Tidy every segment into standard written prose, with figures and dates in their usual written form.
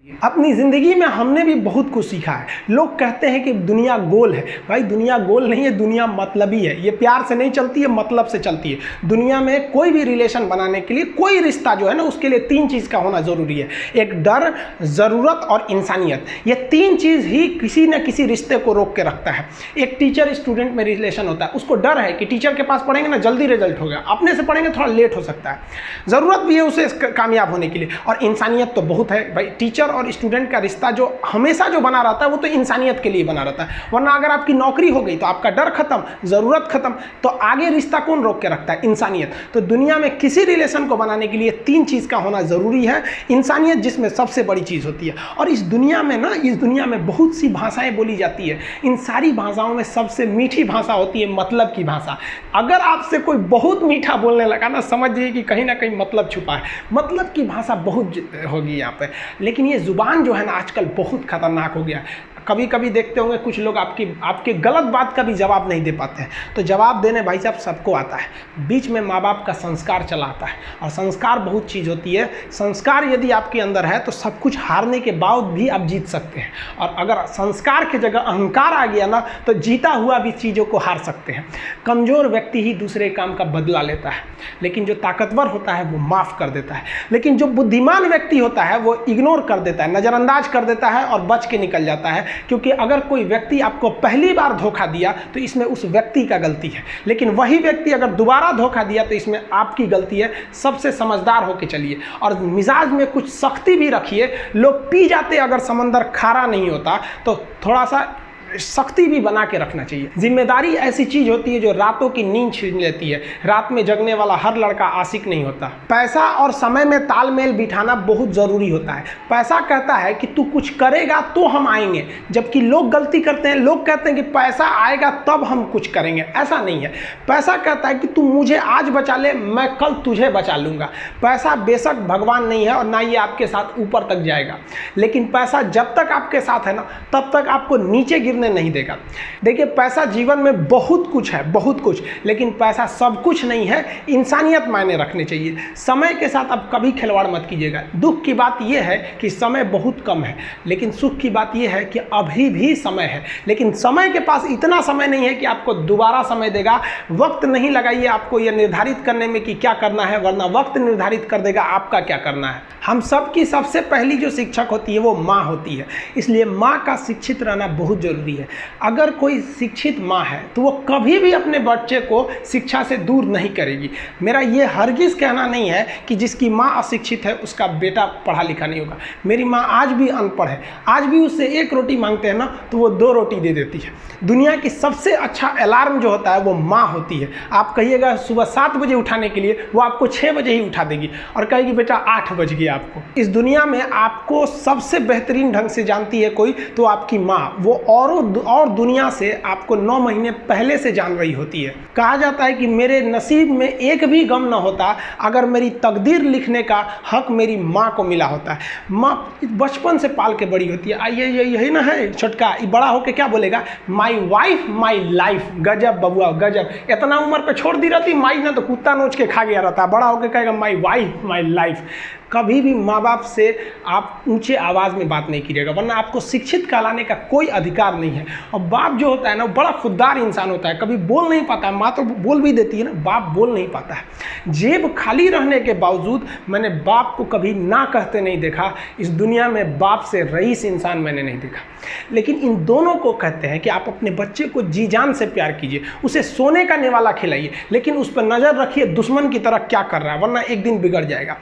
अपनी ज़िंदगी में हमने भी बहुत कुछ सीखा है। लोग कहते हैं कि दुनिया गोल है। भाई दुनिया गोल नहीं है, दुनिया मतलबी है। ये प्यार से नहीं चलती है, मतलब से चलती है। दुनिया में कोई भी रिलेशन बनाने के लिए, कोई रिश्ता जो है ना, उसके लिए तीन चीज़ का होना ज़रूरी है। एक डर, ज़रूरत और इंसानियत। ये तीन चीज़ ही किसी न किसी रिश्ते को रोक के रखता है। एक टीचर स्टूडेंट में रिलेशन होता है, उसको डर है कि टीचर के पास पढ़ेंगे ना जल्दी रिजल्ट होगा, अपने से पढ़ेंगे थोड़ा लेट हो सकता है। ज़रूरत भी है उसे कामयाब होने के लिए, और इंसानियत तो बहुत है भाई। टीचर और स्टूडेंट का रिश्ता जो हमेशा जो बना रहता है वो तो इंसानियत के लिए बना रहता है। वरना अगर आपकी नौकरी हो गई तो आपका डर खत्म, ज़रूरत खत्म, तो आगे रिश्ता कौन रोक के रखता है? इंसानियत। तो दुनिया में किसी रिलेशन को बनाने के लिए तीन चीज़ का होना ज़रूरी है। इंसानियत जिसमें सबसे बड़ी चीज़ होती है। और इस दुनिया में ना, इस दुनिया में बहुत सी भाषाएं बोली जाती है। इन सारी भाषाओं में सबसे मीठी भाषा होती है मतलब की भाषा। अगर आपसे कोई बहुत मीठा बोलने लगा ना, समझिए कि कहीं ना कहीं मतलब छुपा है। मतलब की भाषा बहुत होगी यहाँ पे। लेकिन ये जुबान जो है ना, आजकल बहुत खतरनाक हो गया। कभी कभी देखते होंगे कुछ लोग आपके गलत बात का भी जवाब नहीं दे पाते हैं। तो जवाब देने भाई साहब सबको आता है। बीच में माँ बाप का संस्कार चला आता है, और संस्कार बहुत चीज़ होती है। संस्कार यदि आपके अंदर है तो सब कुछ हारने के बाद भी आप जीत सकते हैं। और अगर संस्कार की जगह अहंकार आ गया ना, तो जीता हुआ भी चीज़ों को हार सकते हैं। कमज़ोर व्यक्ति ही दूसरे काम का बदला लेता है, लेकिन जो ताकतवर होता है वो माफ़ कर देता है। लेकिन जो बुद्धिमान व्यक्ति होता है वो इग्नोर कर देता है, नज़रअंदाज कर देता है और बच के निकल जाता है। क्योंकि अगर कोई व्यक्ति आपको पहली बार धोखा दिया तो इसमें उस व्यक्ति का गलती है, लेकिन वही व्यक्ति अगर दोबारा धोखा दिया तो इसमें आपकी गलती है। सबसे समझदार होके चलिए, और मिजाज में कुछ सख्ती भी रखिए। लोग पी जाते अगर समंदर खारा नहीं होता, तो थोड़ा सा सख्ती भी बना के रखना चाहिए। जिम्मेदारी ऐसी चीज होती है जो रातों की नींद छीन लेती है। रात में जगने वाला हर लड़का आशिक नहीं होता। पैसा और समय में तालमेल बिठाना बहुत जरूरी होता है। पैसा कहता है कि तू कुछ करेगा तो हम आएंगे, जबकि लोग गलती करते हैं। लोग कहते हैं कि पैसा आएगा तब हम कुछ करेंगे। ऐसा नहीं है। पैसा कहता है कि तू मुझे आज बचा ले, मैं कल तुझे बचा लूंगा। पैसा बेशक भगवान नहीं है और ना ये आपके साथ ऊपर तक जाएगा, लेकिन पैसा जब तक आपके साथ है ना, तब तक आपको नीचे गिर नहीं देगा। देखिए, पैसा जीवन में बहुत कुछ है, बहुत कुछ, लेकिन पैसा सब कुछ नहीं है। इंसानियत मायने रखने चाहिए। समय के साथ आप कभी खिलवाड़ मत कीजिएगा। दुख की बात यह है कि समय बहुत कम है, लेकिन सुख की बात यह है कि अभी भी समय है। लेकिन समय के पास इतना समय नहीं है कि आपको दोबारा समय देगा। वक्त नहीं लगाइए आपको यह निर्धारित करने में कि क्या करना है, वरना वक्त निर्धारित कर देगा आपका क्या करना है। हम सब की सबसे पहली जो शिक्षक होती है वो माँ होती है, इसलिए माँ का शिक्षित रहना बहुत जरूरी है। अगर कोई शिक्षित माँ है तो वो कभी भी अपने बच्चे को शिक्षा से दूर नहीं करेगी। मेरा ये हरगिज़ कहना नहीं है कि जिसकी माँ अशिक्षित है उसका बेटा पढ़ा लिखा नहीं होगा। मेरी माँ आज भी अनपढ़ है, आज भी उससे एक रोटी मांगते हैं ना तो वो 2 रोटी दे देती है। दुनिया की सबसे अच्छा अलार्म जो होता है वो माँ होती है। आप कहिएगा सुबह 7 बजे उठाने के लिए, वो आपको 6 बजे ही उठा देगी और कहेगी बेटा 8 बज गया आपको। इस दुनिया में आपको सबसे बेहतरीन ढंग से जानती है कोई तो आपकी माँ। वो और दुनिया से आपको 9 महीने पहले से जान रही होती है। कहा जाता है कि मेरे नसीब में एक भी गम ना होता अगर मेरी तकदीर लिखने का हक मेरी माँ को मिला होता है। माँ बचपन से पाल के बड़ी होती है। आइए यही ना है छोटका, बड़ा होके क्या बोलेगा? My wife my life. गजब बबुआ गजब। इतना उम्र पे छोड़ दी रहती माई ना तो कुत्ता नोच के खा गया रहता। बड़ा होके कहेगा माई वाइफ माई लाइफ। कभी भी माँ बाप से आप ऊंचे आवाज़ में बात नहीं कीजिएगा, वरना आपको शिक्षित कहलाने का कोई अधिकार नहीं है। और बाप जो होता है ना, बड़ा खुददार इंसान होता है, कभी बोल नहीं पाता है। माँ तो बोल भी देती है ना, बाप बोल नहीं पाता है। जेब खाली रहने के बावजूद मैंने बाप को कभी ना कहते नहीं देखा। इस दुनिया में बाप से रईस इंसान मैंने नहीं देखा। लेकिन इन दोनों को कहते हैं कि आप अपने बच्चे को जी जान से प्यार कीजिए, उसे सोने का निवाला खिलाइए, लेकिन उस पर नज़र रखिए दुश्मन की तरह क्या कर रहा है, वरना एक दिन बिगड़ जाएगा।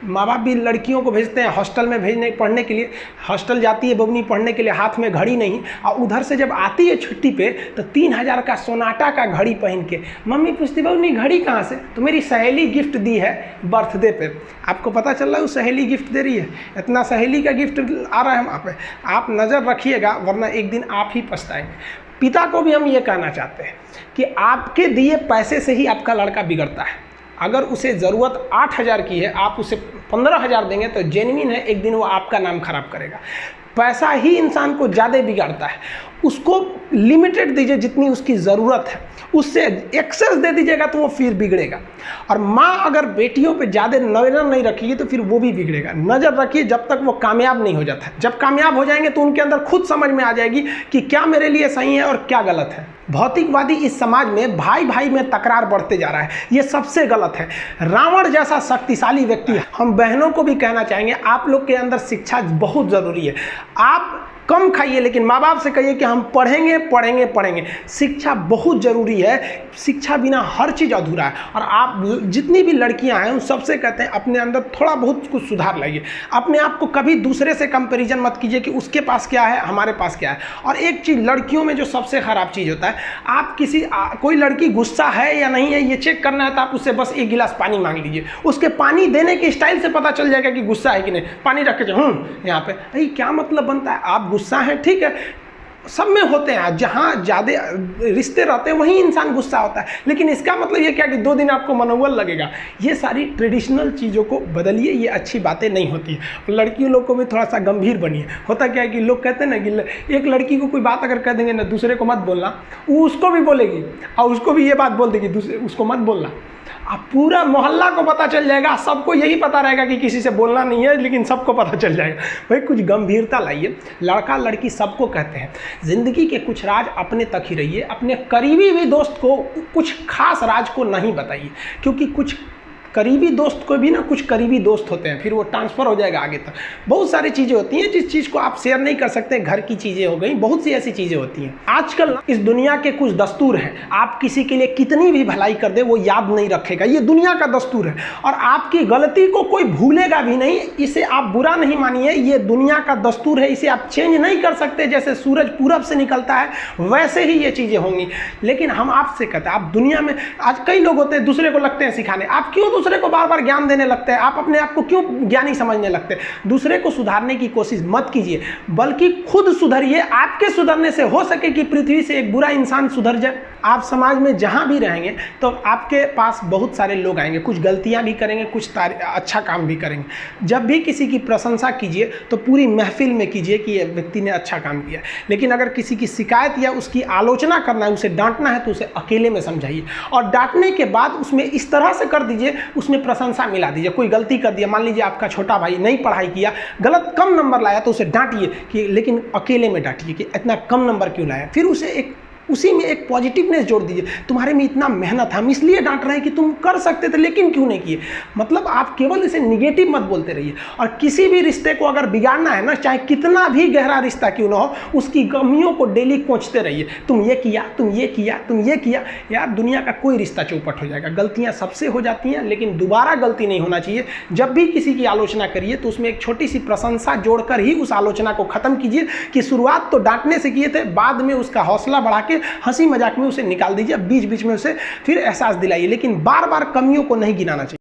माँ बाप भी लड़कियों को भेजते हैं हॉस्टल में पढ़ने के लिए। हॉस्टल जाती है बबनी पढ़ने के लिए, हाथ में घड़ी नहीं, और उधर से जब आती है छुट्टी पे तो 3000 का सोनाटा का घड़ी पहन के मम्मी पूछती बबनी घड़ी कहाँ से? तो मेरी सहेली गिफ्ट दी है बर्थडे पे। आपको पता चल रहा है वो सहेली गिफ्ट दे रही है? इतना सहेली का गिफ्ट आ रहा है वहाँ पे। आप नज़र रखिएगा, वरना एक दिन आप ही पछताएंगे। पिता को भी हम ये कहना चाहते हैं कि आपके दिए पैसे से ही आपका लड़का बिगड़ता है। अगर उसे ज़रूरत 8000 की है, आप उसे 15000 देंगे तो जेन्युइन है, एक दिन वो आपका नाम खराब करेगा। पैसा ही इंसान को ज़्यादा बिगाड़ता है। उसको लिमिटेड दीजिए जितनी उसकी ज़रूरत है, उससे एक्सेस दे दीजिएगा तो वो फिर बिगड़ेगा। और माँ अगर बेटियों पे ज़्यादा नज़र नहीं रखेगी तो फिर वो भी बिगड़ेगा। नज़र रखिए जब तक वो कामयाब नहीं हो जाता है। जब कामयाब हो जाएंगे तो उनके अंदर खुद समझ में आ जाएगी कि क्या मेरे लिए सही है और क्या गलत है। भौतिकवादी इस समाज में भाई भाई में तकरार बढ़ते जा रहा है, ये सबसे गलत है। रावण जैसा शक्तिशाली व्यक्ति है। हम बहनों को भी कहना चाहेंगे, आप लोग के अंदर शिक्षा बहुत ज़रूरी है। आप कम खाइए लेकिन माँ बाप से कहिए कि हम पढ़ेंगे पढ़ेंगे पढ़ेंगे। शिक्षा बहुत ज़रूरी है, शिक्षा बिना हर चीज़ अधूरा है। और आप जितनी भी लड़कियां हैं उन सबसे कहते हैं अपने अंदर थोड़ा बहुत कुछ सुधार लाइए। अपने आप को कभी दूसरे से कंपैरिजन मत कीजिए कि उसके पास क्या है हमारे पास क्या है। और एक चीज़ लड़कियों में जो सबसे ख़राब चीज़ होता है, आप कोई लड़की गुस्सा है या नहीं है ये चेक करना है तो आप उससे बस एक गिलास पानी मांग लीजिए। उसके पानी देने के स्टाइल से पता चल जाएगा कि गुस्सा है कि नहीं। पानी रख के यहाँ पे भाई क्या मतलब बनता है। आप गुस्सा है ठीक है, सब में होते हैं, जहाँ ज़्यादा रिश्ते रहते हैं वहीं इंसान गुस्सा होता है। लेकिन इसका मतलब ये क्या कि 2 दिन आपको मनोबल लगेगा। ये सारी ट्रेडिशनल चीज़ों को बदलिए, ये अच्छी बातें नहीं होती है। लड़कियों लोग को भी थोड़ा सा गंभीर बनिए। होता क्या है कि लोग कहते हैं ना कि एक लड़की को कोई बात अगर कह देंगे ना दूसरे को मत बोलना, वो उसको भी बोलेगी और उसको भी ये बात बोल देगी दूसरे उसको मत बोलना। अब पूरा मोहल्ला को पता चल जाएगा, सबको यही पता रहेगा कि किसी से बोलना नहीं है, लेकिन सबको पता चल जाएगा। भाई कुछ गंभीरता लाइए। लड़का लड़की सबको कहते हैं, ज़िंदगी के कुछ राज अपने तक ही रहिए। अपने करीबी भी दोस्त को कुछ खास राज को नहीं बताइए, क्योंकि कुछ करीबी दोस्त को भी ना कुछ करीबी दोस्त होते हैं, फिर वो ट्रांसफ़र हो जाएगा आगे तक। बहुत सारी चीज़ें होती हैं जिस चीज़ को आप शेयर नहीं कर सकते। घर की चीज़ें हो गई, बहुत सी ऐसी चीज़ें होती हैं। आजकल इस दुनिया के कुछ दस्तूर हैं, आप किसी के लिए कितनी भी भलाई कर दे वो याद नहीं रखेगा। ये दुनिया का दस्तूर है और आपकी गलती को कोई भूलेगा भी नहीं। इसे आप बुरा नहीं मानिए, ये दुनिया का दस्तूर है, इसे आप चेंज नहीं कर सकते। जैसे सूरज पूरब से निकलता है वैसे ही ये चीज़ें होंगी। लेकिन हम आपसे कहते हैं, आप दुनिया में आज कई लोग होते हैं दूसरे को लगते हैं सिखाने। आप क्यों दूसरे को बार बार ज्ञान देने लगते हैं? आप अपने आप को क्यों ज्ञानी समझने लगते हैं? दूसरे को सुधारने की कोशिश मत कीजिए, बल्कि खुद सुधरिए। आपके सुधरने से हो सके कि पृथ्वी से एक बुरा इंसान सुधर जाए। आप समाज में जहां भी रहेंगे तो आपके पास बहुत सारे लोग आएंगे, कुछ गलतियां भी करेंगे, कुछ अच्छा काम भी करेंगे। जब भी किसी की प्रशंसा कीजिए तो पूरी महफिल में कीजिए कि ये व्यक्ति ने अच्छा काम किया। लेकिन अगर किसी की शिकायत या उसकी आलोचना करना है, उसे डांटना है, तो उसे अकेले में समझाइए। और डांटने के बाद उसमें इस तरह से कर दीजिए, उसमें प्रशंसा मिला दीजिए। कोई गलती कर दिया, मान लीजिए आपका छोटा भाई नहीं पढ़ाई किया, गलत कम नंबर लाया, तो उसे डांटिए कि, लेकिन अकेले में डांटिए कि इतना कम नंबर क्यों लाया। फिर उसे उसी में एक पॉजिटिवनेस जोड़ दीजिए। तुम्हारे में इतना मेहनत है, हम इसलिए डांट रहे हैं कि तुम कर सकते थे लेकिन क्यों नहीं किए। मतलब आप केवल इसे निगेटिव मत बोलते रहिए। और किसी भी रिश्ते को अगर बिगाड़ना है ना, चाहे कितना भी गहरा रिश्ता क्यों ना हो, उसकी कमियों को डेली कोंचते रहिए। तुम ये किया, तुम ये किया, तुम ये किया। यार दुनिया का कोई रिश्ता चौपट हो जाएगा। गलतियाँ सबसे हो जाती हैं, लेकिन दोबारा गलती नहीं होना चाहिए। जब भी किसी की आलोचना करिए तो उसमें एक छोटी सी प्रशंसा जोड़कर ही उस आलोचना को खत्म कीजिए कि शुरुआत तो डांटने से किए थे, बाद में उसका हौसला बढ़ा के हंसी मजाक में उसे निकाल दीजिए। बीच बीच में उसे फिर एहसास दिलाइए, लेकिन बार बार कमियों को नहीं गिनाना चाहिए।